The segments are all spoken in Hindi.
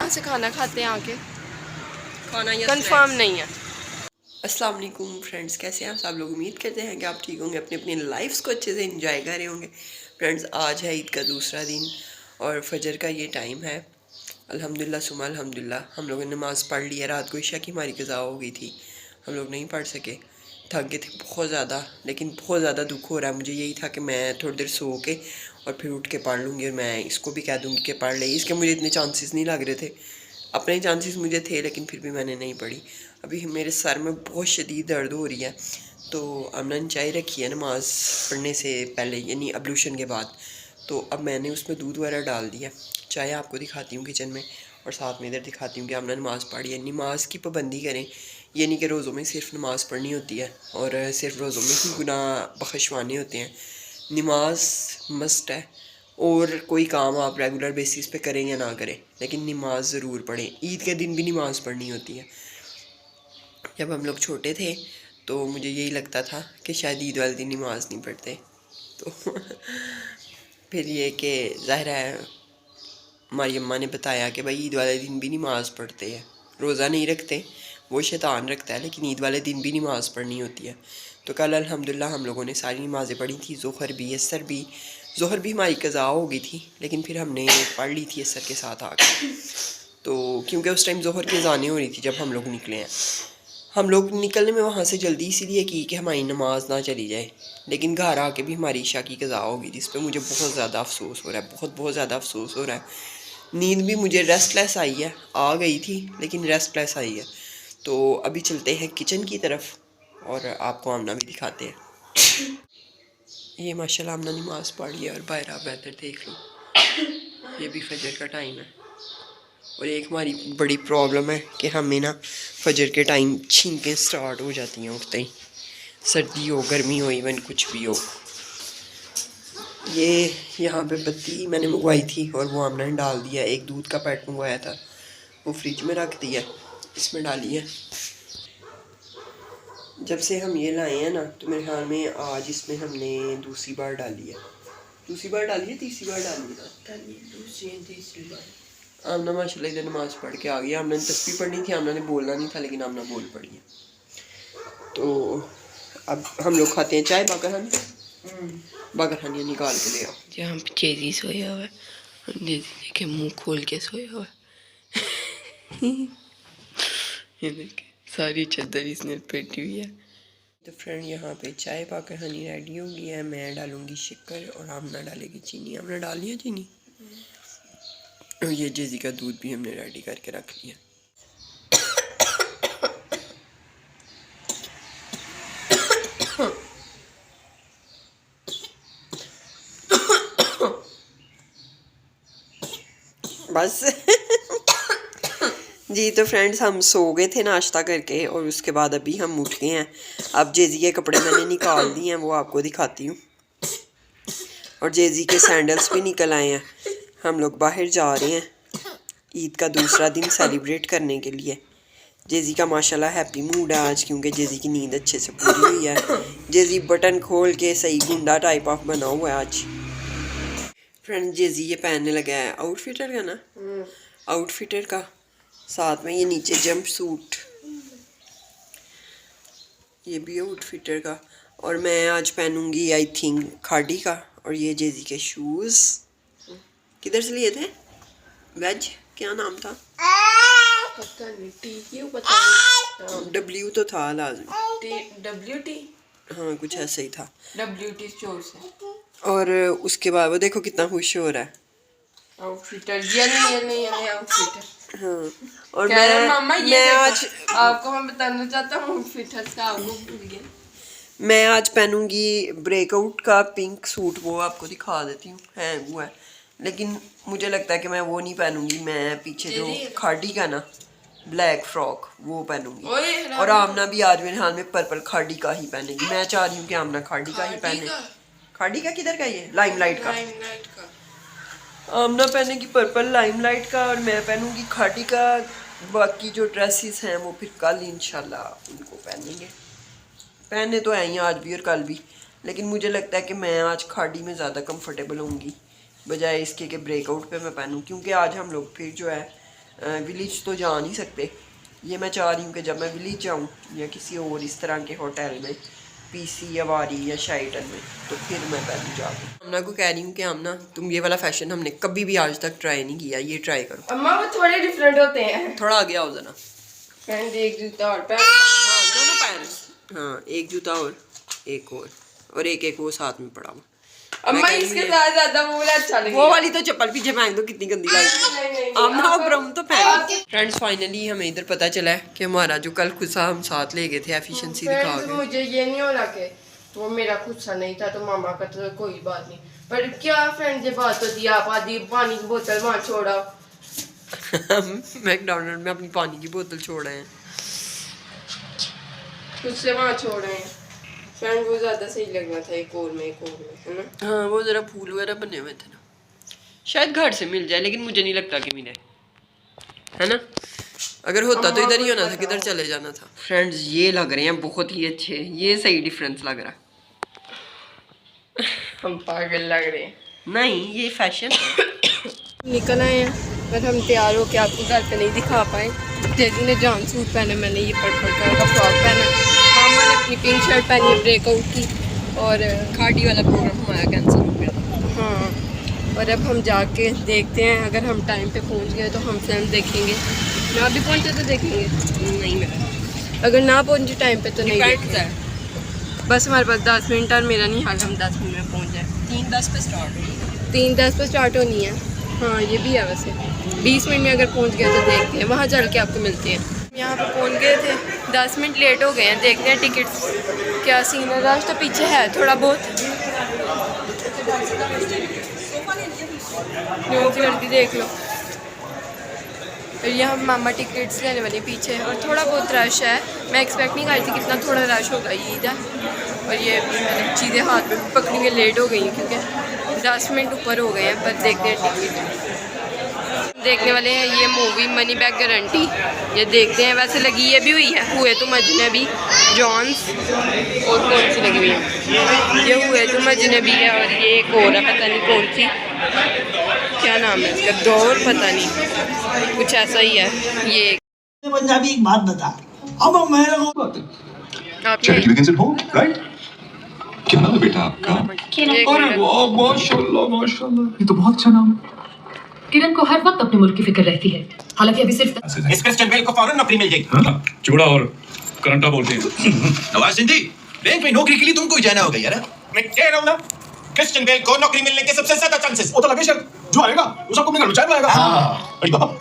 कहाँ से खाना खाते हैं आके, खाना या कंफर्म नहीं है। अस्सलाम वालेकुम फ्रेंड्स, कैसे हैं आप सब लोग। उम्मीद करते हैं कि आप ठीक होंगे, अपनी अपनी लाइफ्स को अच्छे से एंजॉय कर रहे होंगे। फ्रेंड्स, आज है ईद का दूसरा दिन और फजर का ये टाइम है। अल्हम्दुलिल्लाह सुमा अल्हम्दुलिल्लाह हम लोगों ने नमाज़ पढ़ ली है। रात को इशा की हमारी कज़ा हो गई थी, हम लोग नहीं पढ़ सके, थक गए थे बहुत ज़्यादा। लेकिन बहुत ज़्यादा दुख हो रहा है मुझे। यही था कि मैं थोड़ी देर सो के और फिर उठ के पढ़ लूँगी और मैं इसको भी कह दूँगी कि पढ़ ले। इसके मुझे इतने चांसेस नहीं लग रहे थे, अपने ही चांसेस मुझे थे, लेकिन फिर भी मैंने नहीं पढ़ी। अभी मेरे सर में बहुत शदीद दर्द हो रही है, तो अमना ने चाय रखी है नमाज़ पढ़ने से पहले, यानी अबलूशन के बाद। तो अब मैंने उसमें दूध वगैरह डाल दिया। चाय आपको दिखाती हूँ किचन में, और साथ में इधर दिखाती हूँ कि हमने नमाज़ पढ़ी है। नमाज की पाबंदी करें, ये नहीं कि रोज़ों में सिर्फ नमाज़ पढ़नी होती है और सिर्फ रोज़ों में ही गुनाह बख्शवाने होते हैं। नमाज मस्ट है, और कोई काम आप रेगुलर बेसिस पे करें या ना करें, लेकिन नमाज ज़रूर पढ़ें। ईद के दिन भी नमाज़ पढ़नी होती है। जब हम लोग छोटे थे तो मुझे यही लगता था कि शायद ईद वाले दिन नमाज़ नहीं पढ़ते, तो फिर ये कि ज़ाहिर है हमारी अम्मा ने बताया कि भाई ईद वाले दिन भी नमाज़ पढ़ते हैं। रोज़ा नहीं रखते, वो शैतान रखता है, लेकिन ईद वाले दिन भी नमाज़ पढ़नी होती है। तो कल अल्हम्दुलिल्लाह हम लोगों ने सारी नमाज़ें पढ़ी थी, ज़ोहर भी, असर भी। ज़ोहर भी हमारी कज़ा हो गई थी, लेकिन फिर हमने पढ़ ली थी असर के साथ आकर। तो क्योंकि उस टाइम ज़ोहर की अज़ानें हो रही थी जब हम लोग निकले हैं। हम लोग निकलने में वहाँ से जल्दी इसीलिए की कि हमारी नमाज ना चली जाए, लेकिन घर आके भी हमारी इशा की कज़ा होगी, जिस पे मुझे बहुत ज़्यादा अफसोस हो रहा है, बहुत ज़्यादा अफसोस हो रहा है। नींद भी मुझे रेस्टलेस आई है, आ गई थी लेकिन रेस्टलेस आई है। तो अभी चलते हैं किचन की तरफ और आपको आमना भी दिखाते हैं। ये माशाल्लाह आमना नमाज़ पढ़ी है और बाहर आप वेदर देख लो, ये भी फजर का टाइम है। और एक हमारी बड़ी प्रॉब्लम है कि हमें ना फजर के टाइम छींकें स्टार्ट हो जाती हैं उठते ही, सर्दी हो गर्मी हो इवन कुछ भी हो। ये यहाँ पे बत्ती मैंने मंगवाई थी और वो आमना ने डाल दिया। एक दूध का पैकेट मंगवाया था, वो फ्रिज में रख दिया, इसमें डाली है। जब से हम ये लाए हैं ना, तो मेरे ख्याल में आज इसमें हमने दूसरी बार डाली है। दूसरी बार डाली है, तीसरी बार डाली है, दूसरी तीसरी बार। आमना माशाल्लाह इधर नमाज़ पढ़ के आ गई। आमना ने तस्बीह पढ़नी थी, आमना ने बोलना नहीं था, लेकिन आमना बोल पड़ी है। तो अब हम लोग खाते हैं चाय। बाकर हानिया निकाल के ले आओ। जहाँ पे चेरी सोया हुआ है, जेजी के मुंह खोल के सोया हुआ है। ये देखे सारी चादर इसने पेटी हुई है। तो फ्रेंड, यहाँ पे चाय बाकर हानी रेडी हो गई है। मैं डालूंगी शक्कर और आमना डालेगी चीनी। आमना डाल लिया चीनी। और ये जेजी का दूध भी हमने रेडी करके रख लिया। बस जी। तो फ्रेंड्स, हम सो गए थे नाश्ता करके और उसके बाद अभी हम उठ गए हैं। अब जेजी के कपड़े मैंने निकाल दिए हैं, वो आपको दिखाती हूँ। और जेजी के सैंडल्स भी निकल आए हैं। हम लोग बाहर जा रहे हैं ईद का दूसरा दिन सेलिब्रेट करने के लिए। जेजी का माशाल्लाह हैप्पी मूड है आज, क्योंकि जेजी की नींद अच्छे से पूरी हुई है। जेजी बटन खोल के सही गुंडा टाइप ऑफ बना हुआ है आज। फ्रेंड, जेजी ये पहनने लगा है आउटफिटर का ना, आउटफिटर का, साथ में ये नीचे जंप सूट, ये भी आउटफिटर का। और मैं आज पहनूंगी आई थिंक खाड़ी का। और ये जेजी के शूज़ किधर से लिए थे? वेज क्या नाम था? पता नहीं, टी क्यों पता नहीं। डब्ल्यू तो था लाजमी। WT, हाँ कुछ ऐसे ही था। WT स्टोर से। और उसके बाद वो देखो कितना खुश हो रहा है। आउटफिटर, ये नहीं आउटफिटर। हाँ। और मामा मैं आज आपको मैं बताना चाहता हूँ आउटफिटर का, आपको भूल गया। मैं आज पहनूंगी ब्रेकआउट का पिंक सूट, वो आपको दिखा देती हूँ, है वो है। लेकिन मुझे लगता है कि मैं वो नहीं पहनूंगी। मैं पीछे जो खाड़ी का ना ब्लैक फ्रॉक वो पहनूंगी। और आमना भी आज मेरे हाल में पर्पल खाड़ी का ही पहनेगी। मैं चाह रही हूँ कि आमना खाड़ी का ही पहने। खाड़ी का किधर का? ये लाइमलाइट का। आमना पहनेगी पर्पल लाइमलाइट का और मैं पहनूंगी खाड़ी का। बाकी जो ड्रेसेस हैं वो फिर कल इंशाल्लाह उनको पहनेंगे। पहने तो हैं ही आज भी और कल भी, लेकिन मुझे लगता है कि मैं आज खाड़ी में ज़्यादा कंफर्टेबल होंगी बजाय इसके कि ब्रेकआउट पे मैं पहनूं। क्योंकि आज हम लोग फिर जो है विलेज तो जा नहीं सकते। ये मैं चाह रही हूँ कि जब मैं विलेज जाऊँ या किसी और इस तरह के होटल में, पीसी या वारी या शाइटन में, तो फिर मैं पहले जाऊँ। अम्मा को कह रही हूँ कि अम्मा तुम ये वाला फैशन हमने कभी भी आज तक ट्राई नहीं किया, ये ट्राई करो। अम्मा वो थोड़े डिफरेंट होते हैं। थोड़ा आगे आओ जरा। फ्रेंड एक जूता और पैर, हाँ दोनों पैर, हाँ एक जूता और एक वो साथ में पड़ा हुआ। अम्मा इसके साथ ज्यादा वो वाला अच्छा लगेगा। वो वाली तो चप्पल पीछे फेंक दो, कितनी गंदी लग रही है। अम्मा ब्राउन तो फेंक। फ्रेंड्स फाइनली हमें इधर पता चला है कि हमारा जो कल खुद सा हम साथ ले गए थे एफिशिएंसी दिखा के, मुझे ये नहीं हो रहा कि वो मेरा खुद सा नहीं था तो मामा का तो कोई बात नहीं, पर क्या फ्रेंड ये बात होती है, आप आधी पानी की बोतल वहाँ छोड़ा। मैकडॉनल्ड में अपनी पानी की बोतल छोड़ रहे हैं, खुद से वहाँ छोड़ रहे हैं। फ्रेंड वो ज्यादा सही लगना था एक और में है ना। हाँ वो जरा फूल वगैरह बने हुए थे ना, शायद घर से मिल जाए, लेकिन मुझे नहीं लगता कि मिले, है ना। अगर होता तो इधर ही होना था, किधर चले जाना था। फ्रेंड्स ये लग रहे हैं बहुत ही अच्छे, ये सही डिफरेंस लग रहा है। हम पागल लग रहे हैं। नहीं ये फैशन निकल आए हैं, पर हम तैयार होके आपको घर पे नहीं दिखा पाए। जैसी ने जान सूट पहना, मैंने ये पर्पल कलर का फ्रॉक पहना, मामा ने अपनी पिंक शर्ट पहनी है ब्रेकआउट की, और खाड़ी वाला प्रोग्राम हमारा कैंसिल हो गया। हाँ, और अब हम जाके देखते हैं, अगर हम टाइम पे पहुंच गए तो हम फिल्म देखेंगे, ना भी पहुंचे तो देखेंगे नहीं मेरा, अगर ना पहुंचे टाइम पे तो नहीं देखेंगे। बस हमारे पास 10 मिनट, और मेरा नहीं हाल हम 10 मिनट में पहुंच जाए। 3:10 पे स्टार्ट होगी, 3:10 पे स्टार्ट होनी है। हाँ ये भी है, वैसे 20 मिनट में अगर पहुंच गए तो देखते हैं, वहाँ चल के आपको मिलते हैं। यहाँ पे पहुंच गए थे, 10 मिनट लेट हो गए हैं, देखते हैं टिकट्स क्या सीन है। रश तो पीछे है थोड़ा बहुत, लड़की देख लो। यहाँ मामा टिकट्स लेने वाले पीछे है, और थोड़ा बहुत रश है। मैं एक्सपेक्ट नहीं कर रही थी कितना थोड़ा रश होगा ये इधर, और ये मैंने चीज़ें हाथ में पकड़ने के लेट हो गई हैं क्योंकि 10 मिनट ऊपर हो गए हैं। पर देखते हैं टिकट देखने वाले हैं, ये मूवी मनी बैक गारंटी, ये देखते हैं। वैसे लगी ये भी हुई है हुए तुम अजनबी, जॉन्स, और कौन सी लगी हुई है, ये हुए तुम अजनबी है, और ये एक और है पता नहीं कौन सी, क्या नाम है इसका, दौर पता नहीं, कुछ ऐसा ही है। ये पंजाबी एक बात बता, अब मेरे को क्या नाम है बेटा आपका? अरे वाह माशाल्लाह माशाल्लाह, ये तो बहुत अच्छा नाम है। किरण को हर वक्त अपने मुल्क की फिक्र रहती है, हालांकि अभी सिर्फ इस क्रिस्टन बेल को फौरन नौकरी मिल जाएगी। हाँ, चूड़ा और करंटा बोलते हैं। नवाज सिंधी, बैंक में नौकरी के लिए तुमको ही जाना होगा यार। मैं कह रहा हूँ ना, क्रिस्टन बेल को नौकरी मिलने के सबसे ज्यादा चांसेस। वो तो लगे सर, जो आएगा वो सबको अपने घर में चाय पिलाएगा। हाँ। अरे बाप,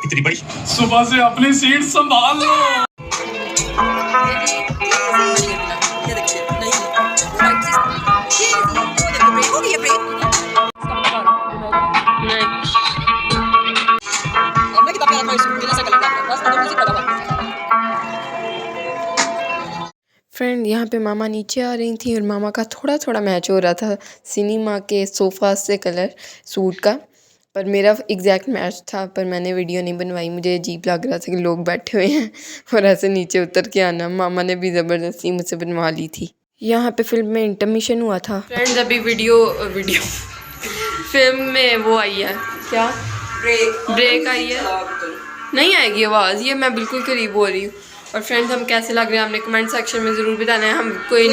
इतनी बड़ी सुबह से अपनी सीट संभाल लो। फ्रेंड यहाँ पे मामा नीचे आ रही थी, और मामा का थोड़ा थोड़ा मैच हो रहा था सिनेमा के सोफ़ा से कलर सूट का, पर मेरा एग्जैक्ट मैच था। पर मैंने वीडियो नहीं बनवाई, मुझे अजीब लग रहा था कि लोग बैठे हुए हैं और ऐसे नीचे उतर के आना। मामा ने भी ज़बरदस्ती मुझसे बनवा ली थी। यहाँ पे फिल्म में इंटरमिशन हुआ था फ्रेंड्स, अभी वीडियो फिल्म में वो आई है, क्या ब्रेक आई है, नहीं आएगी आवाज़, ये मैं बिल्कुल करीब हो रही हूँ। और फ्रेंड्स हम कैसे लग रहे हैं हमने कमेंट सेक्शन में ज़रूर बताना है। हम कोई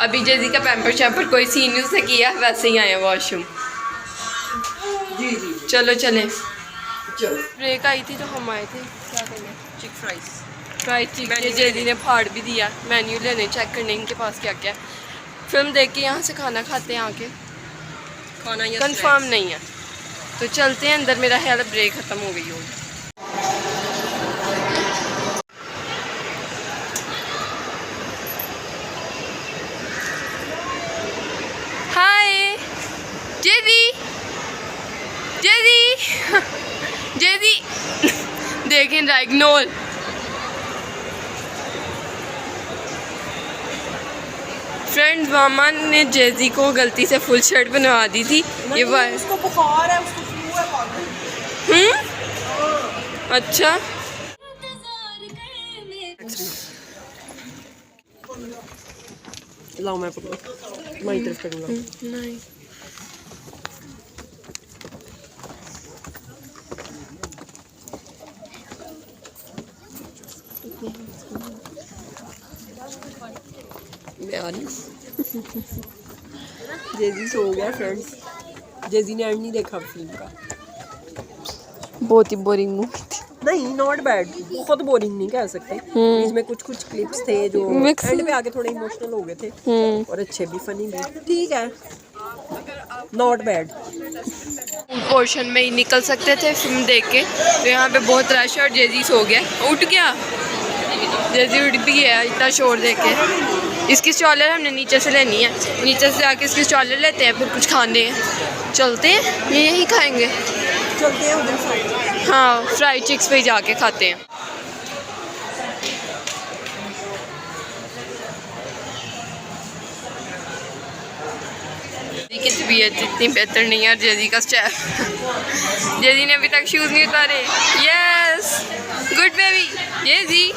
अभी जेजी का पैम्पर शैम्पर कोई सीन नहीं उसने किया, वैसे ही आए हैं वॉशरूम। जी चलो चलें। चलो ब्रेक आई थी तो हम आए थे क्या करना, चिक फ्राइज फ्राइड चिकन। जेजी ने फाड़ भी दिया, मेन्यू लेने चेक करने इनके पास क्या क्या। फिल्म देख के यहाँ से खाना खाते हैं आके, खाना या कंफर्म नहीं है तो चलते हैं अंदर। मेरा ख्याल ब्रेक ख़त्म हो गई होगी। हाय जेदी, जेदी जेदी देखें राइगनोल। फ्रेंड्स मामा ने जेजी को गलती से फुल शर्ट बनवा दी थी। ये उसको बुखार है, उसको फ्लू है पागल। अच्छा लाओ मैं पकड़ो, तुम्हारी तरफ करूँगा। नहीं मैं आ रही हूँ। जेजी सो गया फ्रेंड्स। जेजी ने एंड नहीं देखा फिल्म का। बहुत ही बोरिंग मूवी थी। नहीं, नॉट बैड, बहुत बोरिंग नहीं कह सकते। इसमें कुछ क्लिप्स थे जो एंड पे आके थोड़े इमोशनल हो गए थे और अच्छे भी, फनी भी। ठीक है, नॉट बैड। पोर्शन में ही निकल सकते थे फिल्म देख के, तो यहाँ पे बहुत रश है और जेजी सो गया। उठ गया, जेजी उठ भी गया इतना शोर देख के। इसकी स्टॉलर हमने नीचे से लेनी है, नीचे से आके इसकी स्टॉलर लेते हैं, फिर कुछ खाने हैं। चलते हैं, ये यही खाएंगे। चलते हैं उधर। हाँ, फ्राइड चिक्स पे ही जाके खाते हैं। जेजी की तबीयत इतनी बेहतर नहीं है और जेजी का स्टेप जेजी ने अभी तक शूज़ नहीं उतारे। Yes, good baby. जेजी,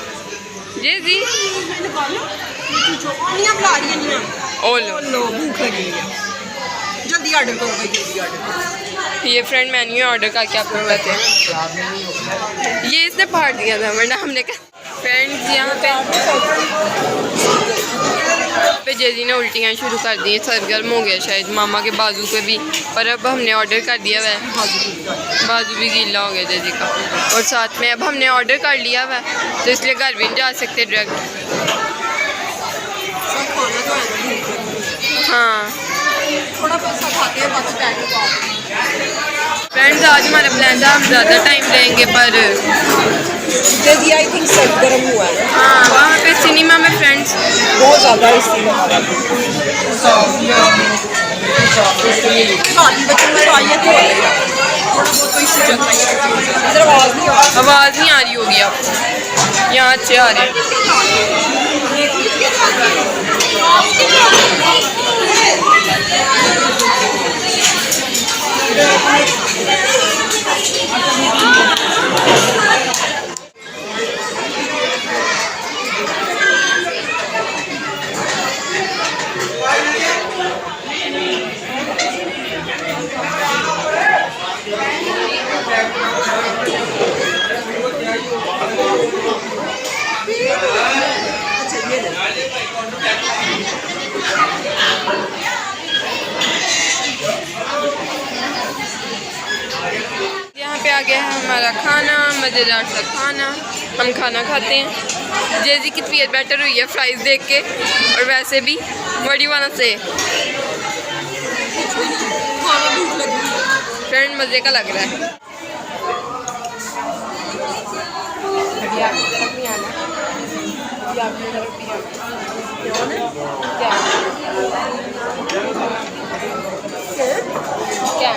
जेजी, ओलो, भूख लगी है, जल्दी ऑर्डर करो भाई, जल्दी ऑर्डर करो। ये फ्रेंड मेन्यू ऑर्डर करके आप लोग बैठे हैं। ये इसने फाड़ दिया था, वरना हमने कहा। फ्रेंड्स यहाँ पे जेजी ने उल्टियाँ शुरू कर दी, सरगर्म हो गया शायद मामा के बाजू पे भी। पर अब हमने ऑर्डर कर दिया हुआ है, बाजू भी गीला हो गया जेजी का। और साथ में अब हमने ऑर्डर कर लिया हुआ है, तो इसलिए घर भी नहीं जा सकते डायरेक्ट। हाँ, थोड़ा पैसा खाते हैं, बाकी बैठ के। फ्रेंड्स आज हमारा प्लान था हम ज़्यादा टाइम लेंगे, पर जेजी आई थिंक सरगर्म हुआ है। हाँ, वहाँ पे सिनेमा में फ्रेंड्स बहुत ज़्यादा इसलिए बच्चों में आई है तो थोड़ा बहुत तो इशू चल रहा है। इधर आवाज़ नहीं आ रही होगी आपको, यहाँ अच्छे आ रहे हैं। यहाँ पे आ गया है हमारा खाना, मज़ेदार सा खाना। हम खाना खाते हैं। जेजी की तबीयत बेटर हुई है फ्राइज़ देख के, और वैसे भी व्हाट यू वांट टू से फ्रेंड मज़े का लग रहा है। क्या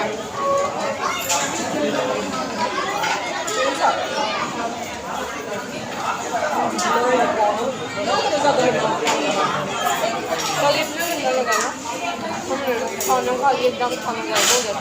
खाना खा के एकदम खाना गायब हो जाता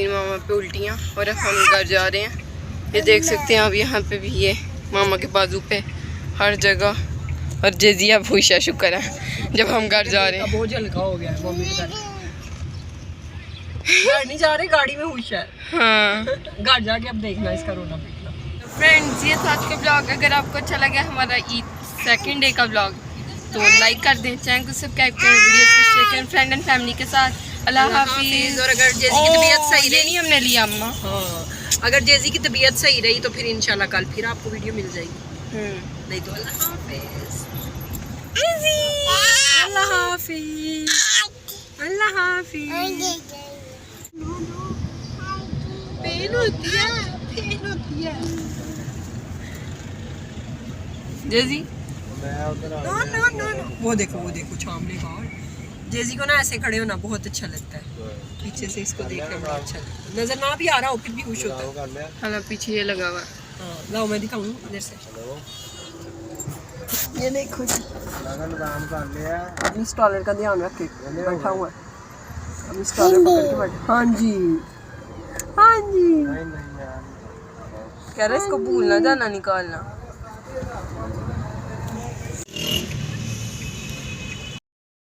मामा पे उल्टियाँ, और अब हम घर जा रहे हैं। ये देख सकते हैं आप, यहाँ पे भी ये मामा के बाजू पे हर जगह। और जेजिया भूषा शुक्र है जब हम घर जा रहे हैं। बहुत हल्का हो गया है मम्मी का। घर नहीं जा रहे, गाड़ी में हुश है। हाँ, घर जाके अब देखना इसका रोना पीटना। फ्रेंड्स ये था आज का ब्लॉग। अगर आपको अच्छा लगा हमारा ईद सेकंड डे का ब्लॉग, तो लाइक कर दें, चैनल को सब्सक्राइब करें, वीडियोस को शेयर करें फ्रेंड एंड फैमिली के साथ। अल्लाह हाफिज़। और अगर जेजी की तबीयत सही रही, नहीं हमने लिया अम्मा। हाँ, अगर जेजी की तबीयत सही रही तो फिर इंशाल्लाह कल फिर आपको वीडियो मिल जाएगी। नहीं तो अल्लाह हाफिज़। अल्लाह हाफिज़। अल्लाह हाफिज़। पेन होती है, पेन होती है। जेजी नो। वो देखो छामने का। जेजी को ना ऐसे खड़े होना बहुत अच्छा लगता है, पीछे से इसको देखना बड़ा अच्छा लगता है। नजर ना भी आ रहा हो फिर भी खुश होता है। हाँ, पीछे ये लगा हुआ है। हाँ, लाओ मैं दिखाऊं इधर से। ये देखो जी, अपनी स्टॉलर का ध्यान रखे, बैठा हुआ है अपनी स्टॉलर पकड़ के बैठा। हाँ जी हाँ जी, कह रहे इसको भूलना जाना निकालना।